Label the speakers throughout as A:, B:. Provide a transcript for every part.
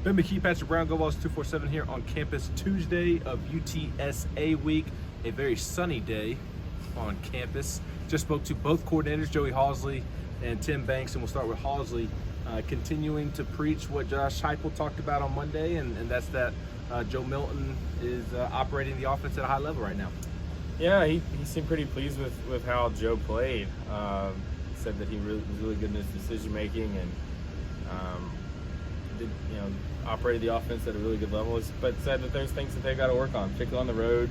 A: Ben McKee, Patrick Brown, Go Vols 247 here on campus Tuesday of UTSA week. A very sunny day on campus. Just spoke to both coordinators, Joey Halsley and Tim Banks, and we'll start with Halsley continuing to preach what Josh Heupel talked about on Monday, and that's that Joe Milton is operating the offense at a high level right now.
B: Yeah, he seemed pretty pleased with how Joe played. He said that he was really good in his decision making and operated the offense at a really good level, but said that there's things that they've got to work on, particularly on the road.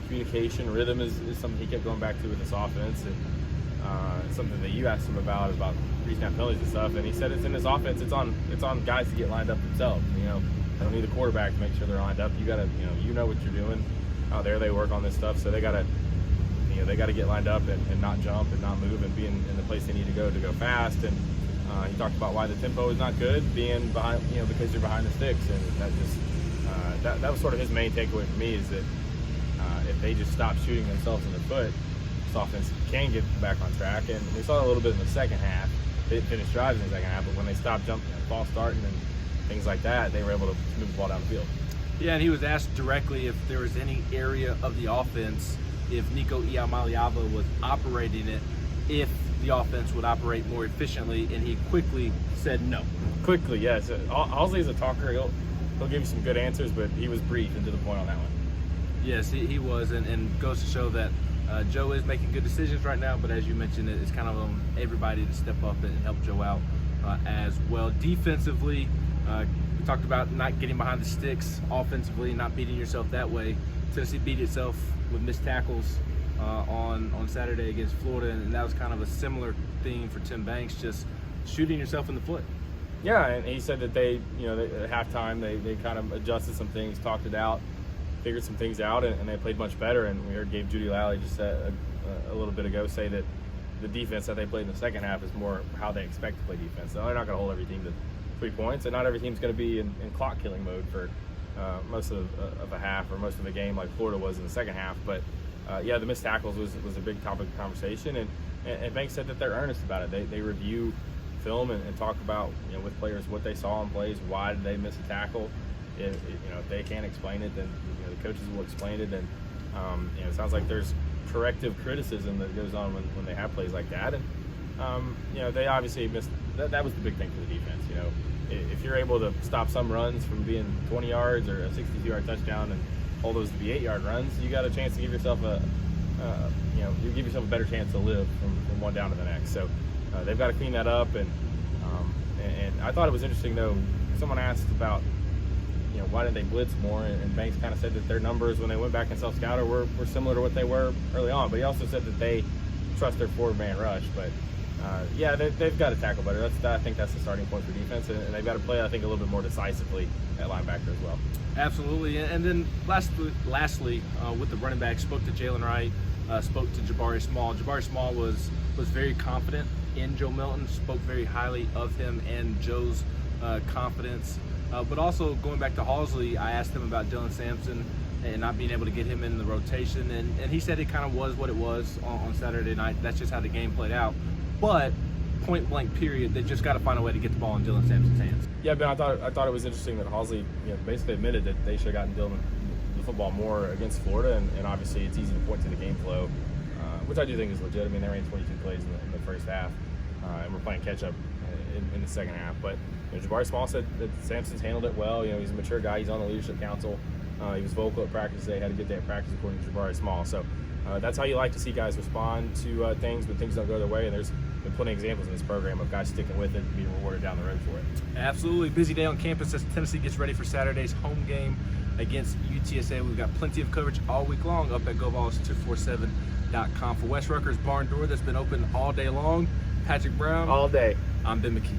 B: Communication, rhythm is something he kept going back to with this offense, and something that you asked him about pre-snap penalties and stuff. And he said it's in his offense. It's on guys to get lined up themselves. They don't need the quarterback to make sure they're lined up. You gotta, you know what you're doing. Out there, they work on this stuff, so they gotta get lined up and not jump and not move and be in the place they need to go fast. And he talked about why the tempo is not good, being behind, because you're behind the sticks, and that just that was sort of his main takeaway for me, is that if they just stop shooting themselves in the foot, this offense can get back on track. And we saw a little bit in the second half. They didn't finish drives in the second half, but when they stopped jumping and false starting and things like that, they were able to move the ball down the field.
A: Yeah, and he was asked directly if there was any area of the offense, if Nico Iamaleava was operating it, if the offense would operate more efficiently, and he quickly said no.
B: Quickly, yes. Halsley's a talker. He'll give you some good answers, but he was brief and to the point on that one.
A: Yes, he was, and goes to show that Joe is making good decisions right now, but as you mentioned, it's kind of on everybody to step up and help Joe out as well. Defensively, we talked about not getting behind the sticks. Offensively, not beating yourself that way. Tennessee beat itself with missed tackles on Saturday against Florida, and that was kind of a similar theme for Tim Banks, just shooting yourself in the foot.
B: Yeah, and he said that they at halftime they kind of adjusted some things, talked it out, figured some things out, and they played much better. And we heard Gabe Judy-Lally just a little bit ago say that the defense that they played in the second half is more how they expect to play defense. So they're not going to hold every team to 3 points, and not every team's going to be in clock killing mode for most of a half or most of a game like Florida was in the second half. But the missed tackles was a big topic of conversation, and Banks said that they're earnest about it. They review film and talk about with players what they saw in plays, why did they miss a tackle. If they can't explain it, then the coaches will explain it. And it sounds like there's corrective criticism that goes on when they have plays like that. And they obviously missed. That was the big thing for the defense. If you're able to stop some runs from being 20 yards or a 62-yard touchdown and hold those to be 8-yard runs, you got a chance to give yourself you give yourself a better chance to live from one down to the next. So they've got to clean that up. And I thought it was interesting though. Someone asked about why didn't they blitz more, and Banks kind of said that their numbers when they went back and self-scouted were similar to what they were early on. But he also said that they trust their forward-man rush. But they've got to tackle better. I think that's the starting point for defense, and they've got to play, I think, a little bit more decisively at linebacker as well.
A: Absolutely. And then lastly, with the running back, spoke to Jalen Wright, spoke to Jabari Small. Jabari Small was very confident in Joe Milton, spoke very highly of him and Joe's confidence. But also going back to Halsley, I asked him about Dylan Sampson and not being able to get him in the rotation, and he said it kind of was what it was on Saturday night. That's just how the game played out. But point blank period, they just got to find a way to get the ball in Dylan Sampson's hands.
B: Yeah, Ben, I thought it was interesting that Halsley basically admitted that they should have gotten Dylan the football more against Florida, and obviously it's easy to point to the game flow, which I do think is legit. I mean, they ran 22 plays in the first half, and we're playing catch up in the second half. But Jabari Small said that Sampson's handled it well. He's a mature guy. He's on the leadership council. He was vocal at practice today. Had a good day at practice, according to Jabari Small. So that's how you like to see guys respond to things when things don't go their way. And there's been plenty of examples in this program of guys sticking with it and being rewarded down the road for it.
A: Absolutely. Busy day on campus as Tennessee gets ready for Saturday's home game against UTSA. We've got plenty of coverage all week long up at GoVols247.com. For West Rutgers Barn Door that's been open all day long, Patrick Brown.
B: All day.
A: I'm Ben McKee.